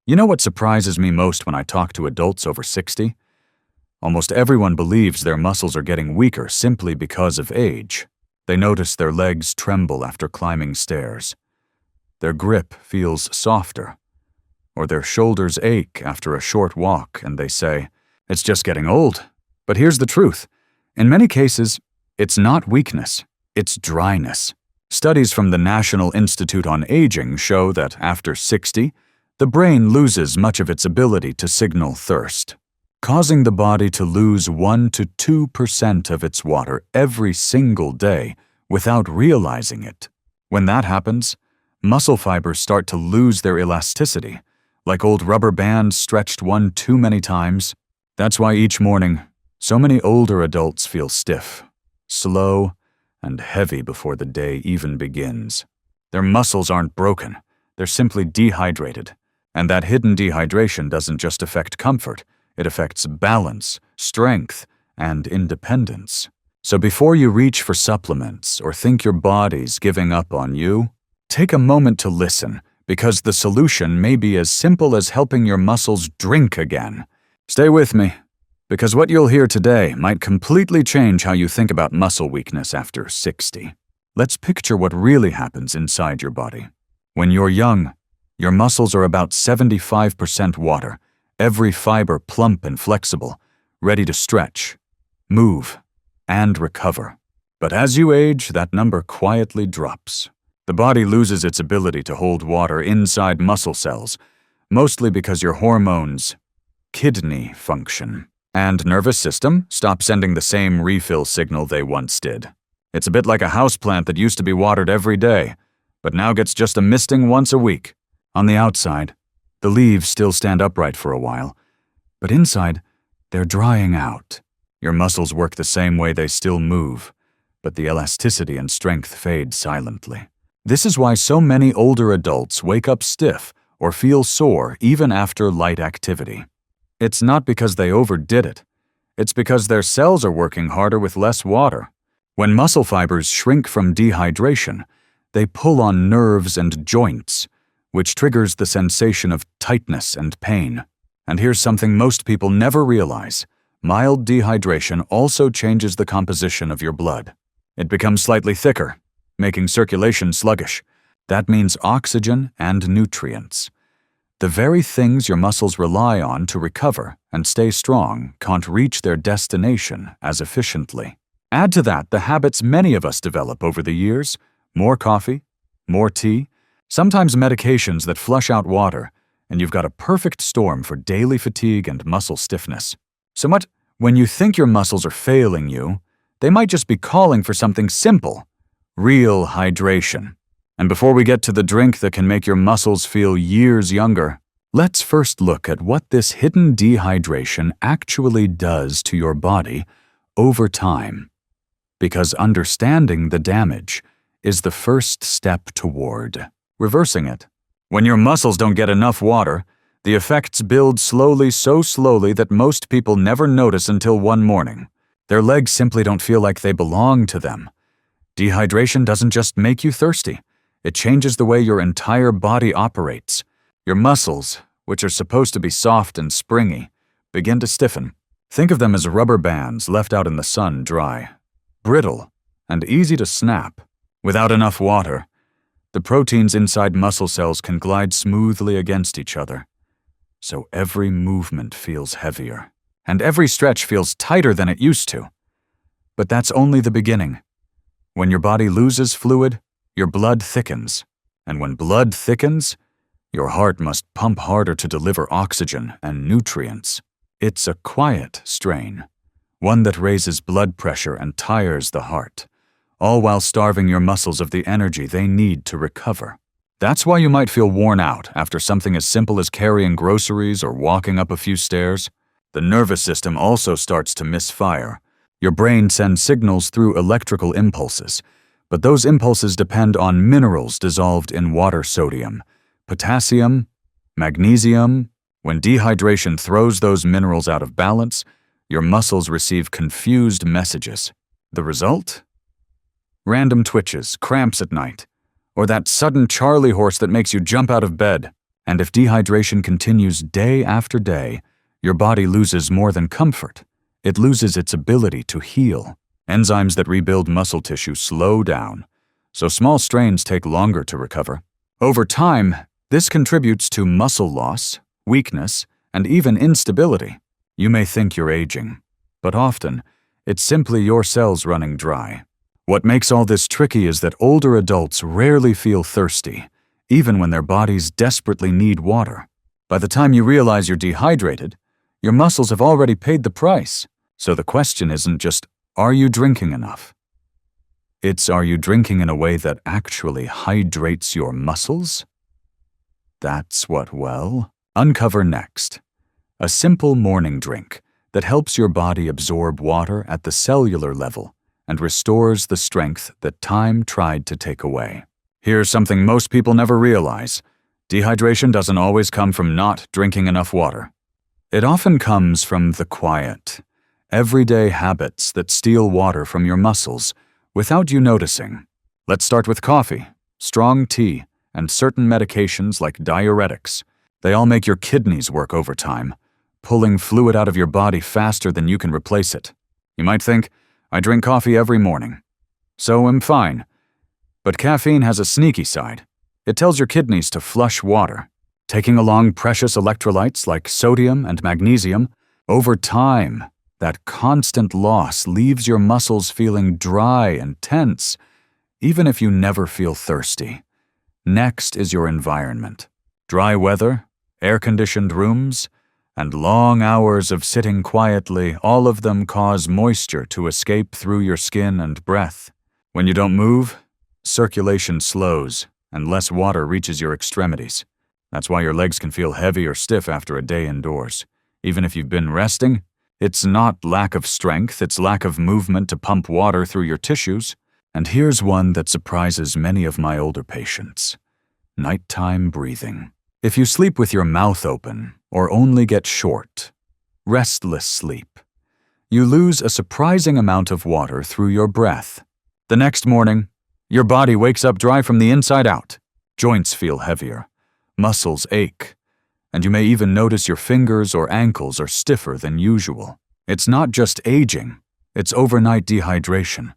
You know what surprises me most when I talk to adults over 60? Almost everyone believes their muscles are getting weaker simply because of age. They notice their legs tremble after climbing stairs. Their grip feels softer. Or their shoulders ache after a short walk and they say, "It's just getting old." But here's the truth. In many cases, it's not weakness, it's dryness. Studies from the National Institute on Aging show that after 60, the brain loses much of its ability to signal thirst, causing the body to lose 1 to 2% of its water every single day without realizing it. When that happens, muscle fibers start to lose their elasticity, like old rubber bands stretched one too many times. That's why each morning, so many older adults feel stiff, slow, and heavy before the day even begins. Their muscles aren't broken, they're simply dehydrated. And that hidden dehydration doesn't just affect comfort, it affects balance, strength, and independence. So before you reach for supplements or think your body's giving up on you, take a moment to listen, because the solution may be as simple as helping your muscles drink again. Stay with me, because what you'll hear today might completely change how you think about muscle weakness after 60. Let's picture what really happens inside your body. When you're young, your muscles are about 75% water, every fiber plump and flexible, ready to stretch, move, and recover. But as you age, that number quietly drops. The body loses its ability to hold water inside muscle cells, mostly because your hormones, kidney function, and nervous system stop sending the same refill signal they once did. It's a bit like a houseplant that used to be watered every day, but now gets just a misting once a week. On the outside, the leaves still stand upright for a while, but inside, they're drying out. Your muscles work the same way, they still move, but the elasticity and strength fade silently. This is why so many older adults wake up stiff or feel sore even after light activity. It's not because they overdid it. It's because their cells are working harder with less water. When muscle fibers shrink from dehydration, they pull on nerves and joints, which triggers the sensation of tightness and pain. And here's something most people never realize. Mild dehydration also changes the composition of your blood. It becomes slightly thicker, making circulation sluggish. That means oxygen and nutrients. The very things your muscles rely on to recover and stay strong can't reach their destination as efficiently. Add to that the habits many of us develop over the years: more coffee, more tea, sometimes medications that flush out water, and you've got a perfect storm for daily fatigue and muscle stiffness. So much when you think your muscles are failing you, they might just be calling for something simple: real hydration. And before we get to the drink that can make your muscles feel years younger, let's first look at what this hidden dehydration actually does to your body over time. Because understanding the damage is the first step toward reversing it. When your muscles don't get enough water, the effects build slowly, so slowly that most people never notice until one morning. Their legs simply don't feel like they belong to them. Dehydration doesn't just make you thirsty. It changes the way your entire body operates. Your muscles, which are supposed to be soft and springy, begin to stiffen. Think of them as rubber bands left out in the sun dry, brittle, and easy to snap. Without enough water, the proteins inside muscle cells can glide smoothly against each other. So every movement feels heavier, and every stretch feels tighter than it used to. But that's only the beginning. When your body loses fluid, your blood thickens. And when blood thickens, your heart must pump harder to deliver oxygen and nutrients. It's a quiet strain, one that raises blood pressure and tires the heart, all while starving your muscles of the energy they need to recover. That's why you might feel worn out after something as simple as carrying groceries or walking up a few stairs. The nervous system also starts to misfire. Your brain sends signals through electrical impulses, but those impulses depend on minerals dissolved in water: sodium, potassium, magnesium. When dehydration throws those minerals out of balance, your muscles receive confused messages. The result? Random twitches, cramps at night, or that sudden Charlie horse that makes you jump out of bed. And if dehydration continues day after day, your body loses more than comfort. It loses its ability to heal. Enzymes that rebuild muscle tissue slow down, so small strains take longer to recover. Over time, this contributes to muscle loss, weakness, and even instability. You may think you're aging, but often, it's simply your cells running dry. What makes all this tricky is that older adults rarely feel thirsty, even when their bodies desperately need water. By the time you realize you're dehydrated, your muscles have already paid the price. So the question isn't just, are you drinking enough? It's, are you drinking in a way that actually hydrates your muscles? That's what we'll uncover next. A simple morning drink that helps your body absorb water at the cellular level and restores the strength that time tried to take away. Here's something most people never realize. Dehydration doesn't always come from not drinking enough water. It often comes from the quiet, everyday habits that steal water from your muscles without you noticing. Let's start with coffee, strong tea, and certain medications like diuretics. They all make your kidneys work overtime, pulling fluid out of your body faster than you can replace it. You might think, I drink coffee every morning, so I'm fine. But caffeine has a sneaky side. It tells your kidneys to flush water, taking along precious electrolytes like sodium and magnesium. Over time, that constant loss leaves your muscles feeling dry and tense, even if you never feel thirsty. Next is your environment. Dry weather, air-conditioned rooms, and long hours of sitting quietly, all of them cause moisture to escape through your skin and breath. When you don't move, circulation slows, and less water reaches your extremities. That's why your legs can feel heavy or stiff after a day indoors. Even if you've been resting, it's not lack of strength, it's lack of movement to pump water through your tissues. And here's one that surprises many of my older patients: nighttime breathing. If you sleep with your mouth open, or only get short, restless sleep, you lose a surprising amount of water through your breath. The next morning, your body wakes up dry from the inside out. Joints feel heavier, muscles ache, and you may even notice your fingers or ankles are stiffer than usual. It's not just aging, it's overnight dehydration.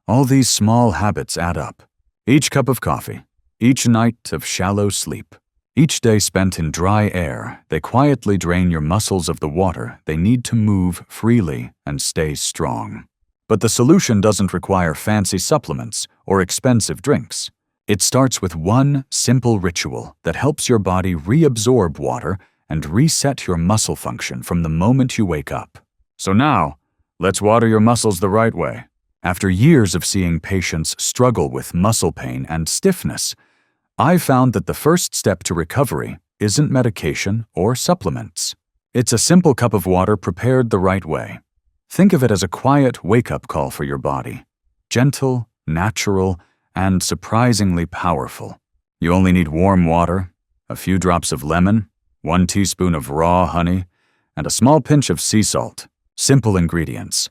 All these small habits add up. Each cup of coffee, each night of shallow sleep, each day spent in dry air, they quietly drain your muscles of the water they need to move freely and stay strong. But the solution doesn't require fancy supplements or expensive drinks. It starts with one simple ritual that helps your body reabsorb water and reset your muscle function from the moment you wake up. So now, let's water your muscles the right way. After years of seeing patients struggle with muscle pain and stiffness, I found that the first step to recovery isn't medication or supplements. It's a simple cup of water prepared the right way. Think of it as a quiet wake-up call for your body. Gentle, natural, and surprisingly powerful. You only need warm water, a few drops of lemon, 1 teaspoon of raw honey, and a small pinch of sea salt. Simple ingredients.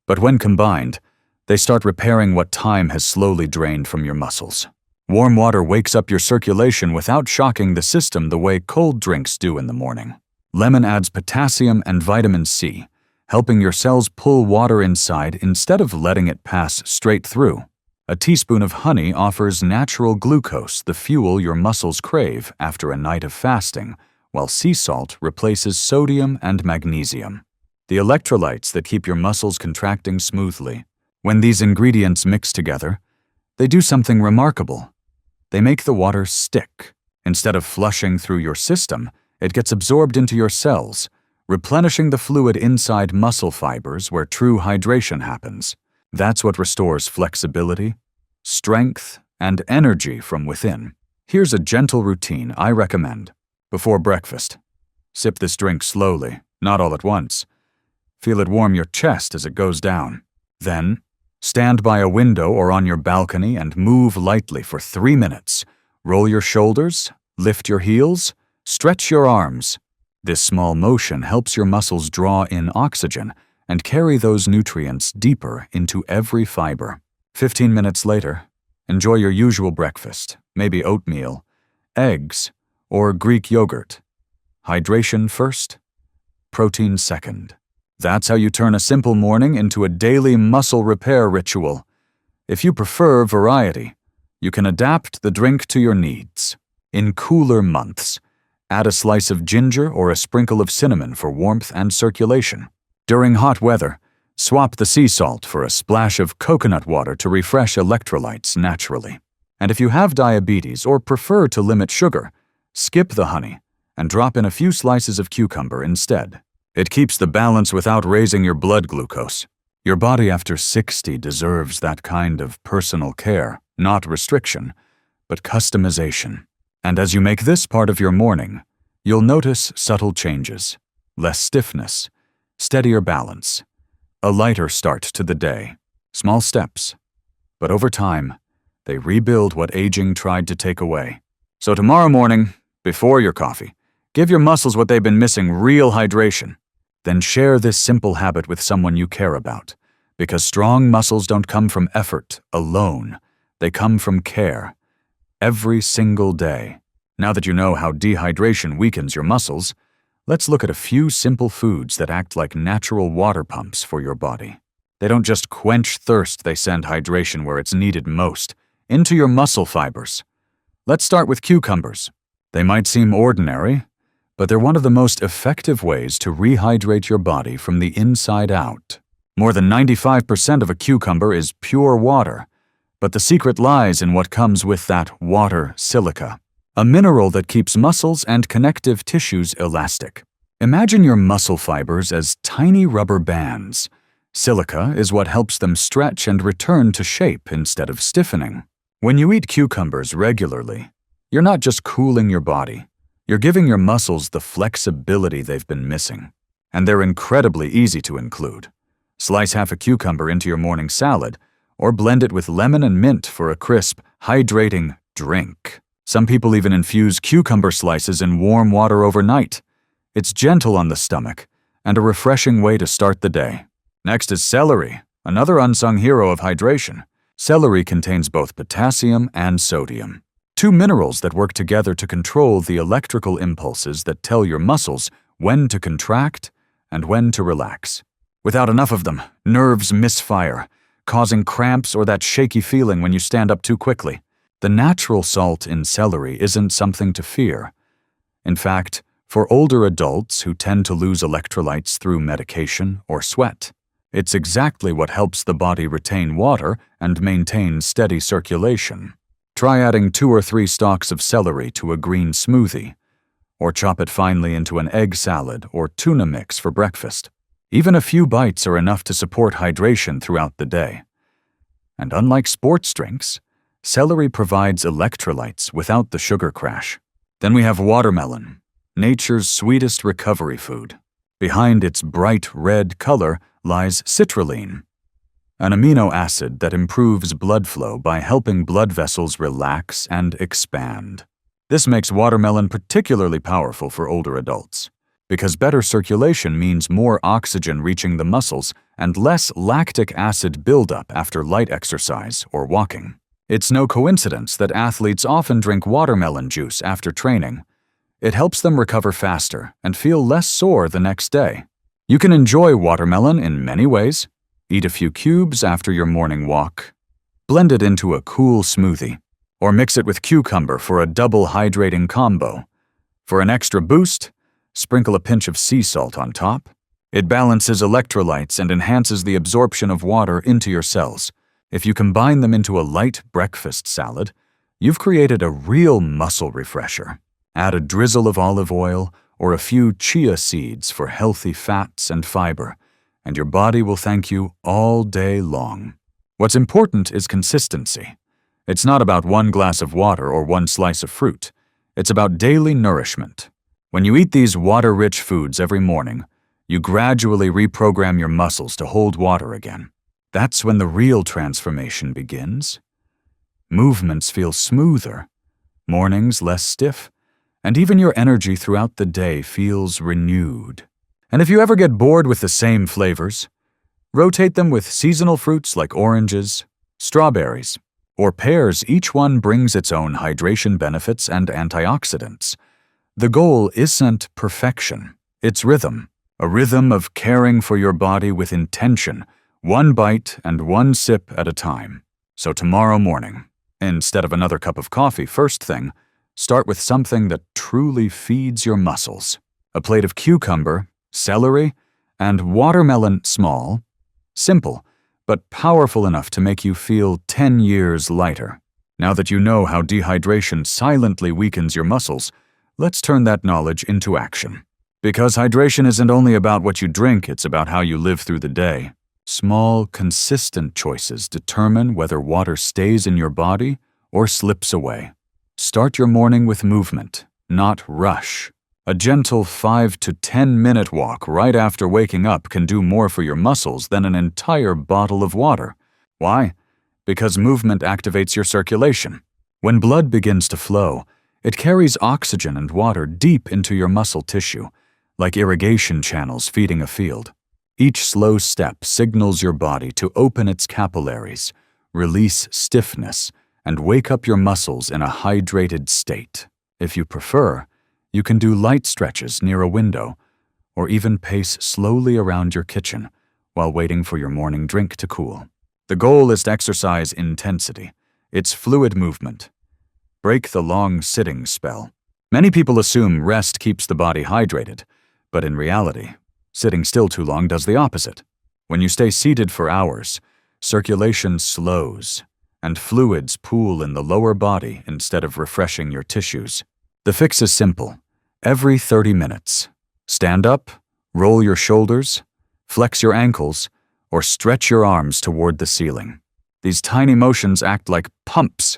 But when combined, they start repairing what time has slowly drained from your muscles. Warm water wakes up your circulation without shocking the system the way cold drinks do in the morning. Lemon adds potassium and vitamin C, helping your cells pull water inside instead of letting it pass straight through. A teaspoon of honey offers natural glucose, the fuel your muscles crave after a night of fasting, while sea salt replaces sodium and magnesium, the electrolytes that keep your muscles contracting smoothly. When these ingredients mix together, they do something remarkable. They make the water stick. Instead of flushing through your system, it gets absorbed into your cells, replenishing the fluid inside muscle fibers where true hydration happens. That's what restores flexibility, strength, and energy from within. Here's a gentle routine I recommend. Before breakfast, sip this drink slowly, not all at once. Feel it warm your chest as it goes down. Then, stand by a window or on your balcony and move lightly for 3 minutes. Roll your shoulders, lift your heels, stretch your arms. This small motion helps your muscles draw in oxygen and carry those nutrients deeper into every fiber. 15 minutes later, enjoy your usual breakfast, maybe oatmeal, eggs, or Greek yogurt. Hydration first, protein second. That's how you turn a simple morning into a daily muscle repair ritual. If you prefer variety, you can adapt the drink to your needs. In cooler months, add a slice of ginger or a sprinkle of cinnamon for warmth and circulation. During hot weather, swap the sea salt for a splash of coconut water to refresh electrolytes naturally. And if you have diabetes or prefer to limit sugar, skip the honey and drop in a few slices of cucumber instead. It keeps the balance without raising your blood glucose. Your body after 60 deserves that kind of personal care, not restriction, but customization. And as you make this part of your morning, you'll notice subtle changes. Less stiffness, steadier balance, a lighter start to the day. Small steps, but over time, they rebuild what aging tried to take away. So tomorrow morning, before your coffee, give your muscles what they've been missing, real hydration. Then share this simple habit with someone you care about, because strong muscles don't come from effort alone. They come from care. Every single day. Now that you know how dehydration weakens your muscles, let's look at a few simple foods that act like natural water pumps for your body. They don't just quench thirst, they send hydration where it's needed most, into your muscle fibers. Let's start with cucumbers. They might seem ordinary, but they're one of the most effective ways to rehydrate your body from the inside out. More than 95% of a cucumber is pure water, but the secret lies in what comes with that water silica, a mineral that keeps muscles and connective tissues elastic. Imagine your muscle fibers as tiny rubber bands. Silica is what helps them stretch and return to shape instead of stiffening. When you eat cucumbers regularly, you're not just cooling your body, you're giving your muscles the flexibility they've been missing. And they're incredibly easy to include. Slice half a cucumber into your morning salad, or blend it with lemon and mint for a crisp, hydrating drink. Some people even infuse cucumber slices in warm water overnight. It's gentle on the stomach, and a refreshing way to start the day. Next is celery, another unsung hero of hydration. Celery contains both potassium and sodium, two minerals that work together to control the electrical impulses that tell your muscles when to contract and when to relax. Without enough of them, nerves misfire, causing cramps or that shaky feeling when you stand up too quickly. The natural salt in celery isn't something to fear. In fact, for older adults who tend to lose electrolytes through medication or sweat, it's exactly what helps the body retain water and maintain steady circulation. Try adding 2 or 3 stalks of celery to a green smoothie, or chop it finely into an egg salad or tuna mix for breakfast. Even a few bites are enough to support hydration throughout the day. And unlike sports drinks, celery provides electrolytes without the sugar crash. Then we have watermelon, nature's sweetest recovery food. Behind its bright red color lies citrulline, an amino acid that improves blood flow by helping blood vessels relax and expand. This makes watermelon particularly powerful for older adults, because better circulation means more oxygen reaching the muscles and less lactic acid buildup after light exercise or walking. It's no coincidence that athletes often drink watermelon juice after training. It helps them recover faster and feel less sore the next day. You can enjoy watermelon in many ways. Eat a few cubes after your morning walk. Blend it into a cool smoothie, or mix it with cucumber for a double hydrating combo. For an extra boost, sprinkle a pinch of sea salt on top. It balances electrolytes and enhances the absorption of water into your cells. If you combine them into a light breakfast salad, you've created a real muscle refresher. Add a drizzle of olive oil or a few chia seeds for healthy fats and fiber, and your body will thank you all day long. What's important is consistency. It's not about 1 glass of water or 1 slice of fruit. It's about daily nourishment. When you eat these water-rich foods every morning, you gradually reprogram your muscles to hold water again. That's when the real transformation begins. Movements feel smoother, mornings less stiff, and even your energy throughout the day feels renewed. And if you ever get bored with the same flavors, rotate them with seasonal fruits like oranges, strawberries, or pears. Each one brings its own hydration benefits and antioxidants. The goal isn't perfection, it's rhythm. A rhythm of caring for your body with intention, one bite and one sip at a time. So tomorrow morning, instead of another cup of coffee first thing, start with something that truly feeds your muscles. A plate of cucumber, celery, and watermelon small. Simple, but powerful enough to make you feel 10 years lighter. Now that you know how dehydration silently weakens your muscles, let's turn that knowledge into action. Because hydration isn't only about what you drink, it's about how you live through the day. Small, consistent choices determine whether water stays in your body or slips away. Start your morning with movement, not rush. A gentle 5 to 10 minute walk right after waking up can do more for your muscles than an entire bottle of water. Why? Because movement activates your circulation. When blood begins to flow, it carries oxygen and water deep into your muscle tissue, like irrigation channels feeding a field. Each slow step signals your body to open its capillaries, release stiffness, and wake up your muscles in a hydrated state. If you prefer, you can do light stretches near a window, or even pace slowly around your kitchen while waiting for your morning drink to cool. The goal is to exercise intensity. It's fluid movement. Break the long sitting spell. Many people assume rest keeps the body hydrated, but in reality, sitting still too long does the opposite. When you stay seated for hours, circulation slows, and fluids pool in the lower body instead of refreshing your tissues. The fix is simple. Every 30 minutes, stand up, roll your shoulders, flex your ankles, or stretch your arms toward the ceiling. These tiny motions act like pumps,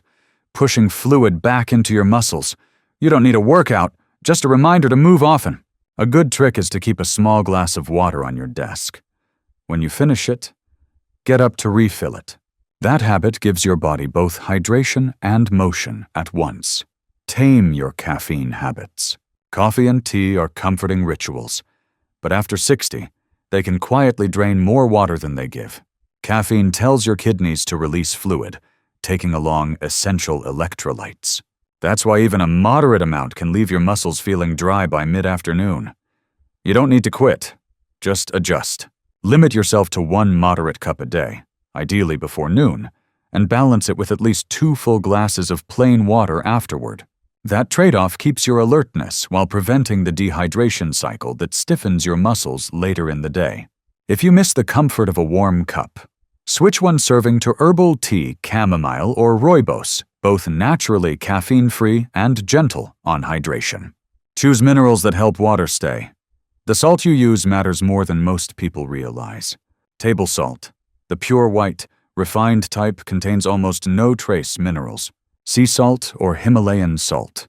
pushing fluid back into your muscles. You don't need a workout, just a reminder to move often. A good trick is to keep a small glass of water on your desk. When you finish it, get up to refill it. That habit gives your body both hydration and motion at once. Tame your caffeine habits. Coffee and tea are comforting rituals, but after 60, they can quietly drain more water than they give. Caffeine tells your kidneys to release fluid, taking along essential electrolytes. That's why even a moderate amount can leave your muscles feeling dry by mid-afternoon. You don't need to quit, just adjust. Limit yourself to 1 moderate cup a day, ideally before noon, and balance it with at least 2 full glasses of plain water afterward. That trade-off keeps your alertness while preventing the dehydration cycle that stiffens your muscles later in the day. If you miss the comfort of a warm cup, switch one serving to herbal tea, chamomile, or rooibos, both naturally caffeine-free and gentle on hydration. Choose minerals that help water stay. The salt you use matters more than most people realize. Table salt, the pure white, refined type, contains almost no trace minerals. Sea salt or Himalayan salt,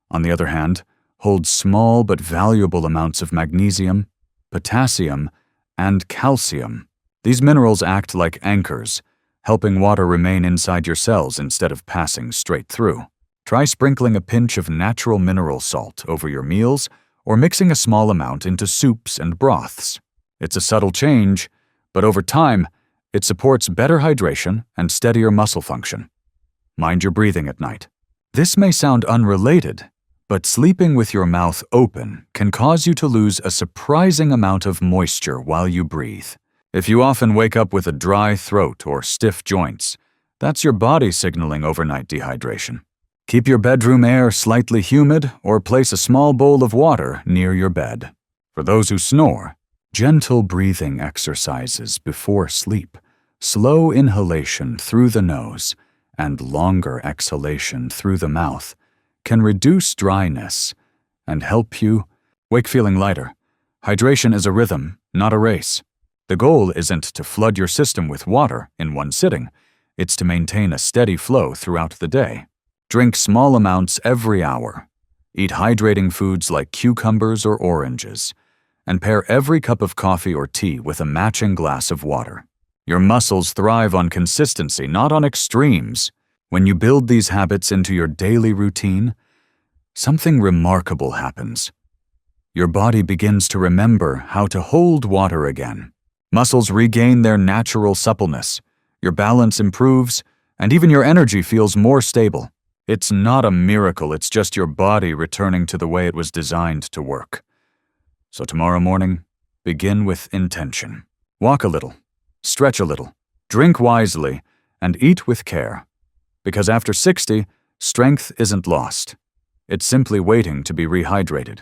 on the other hand, holds small but valuable amounts of magnesium, potassium, and calcium. These minerals act like anchors, helping water remain inside your cells instead of passing straight through. Try sprinkling a pinch of natural mineral salt over your meals or mixing a small amount into soups and broths. It's a subtle change, but over time, it supports better hydration and steadier muscle function. Mind your breathing at night. This may sound unrelated, but sleeping with your mouth open can cause you to lose a surprising amount of moisture while you breathe. If you often wake up with a dry throat or stiff joints, that's your body signaling overnight dehydration. Keep your bedroom air slightly humid or place a small bowl of water near your bed. For those who snore, gentle breathing exercises before sleep, slow inhalation through the nose, and longer exhalation through the mouth can reduce dryness and help you wake feeling lighter. Hydration is a rhythm, not a race. The goal isn't to flood your system with water in one sitting. It's to maintain a steady flow throughout the day. Drink small amounts every hour. Eat hydrating foods like cucumbers or oranges, and pair every cup of coffee or tea with a matching glass of water. Your muscles thrive on consistency, not on extremes. When you build these habits into your daily routine, something remarkable happens. Your body begins to remember how to hold water again. Muscles regain their natural suppleness, your balance improves, and even your energy feels more stable. It's not a miracle, it's just your body returning to the way it was designed to work. So tomorrow morning, begin with intention. Walk a little, stretch a little, drink wisely, and eat with care. Because after 60, strength isn't lost. It's simply waiting to be rehydrated.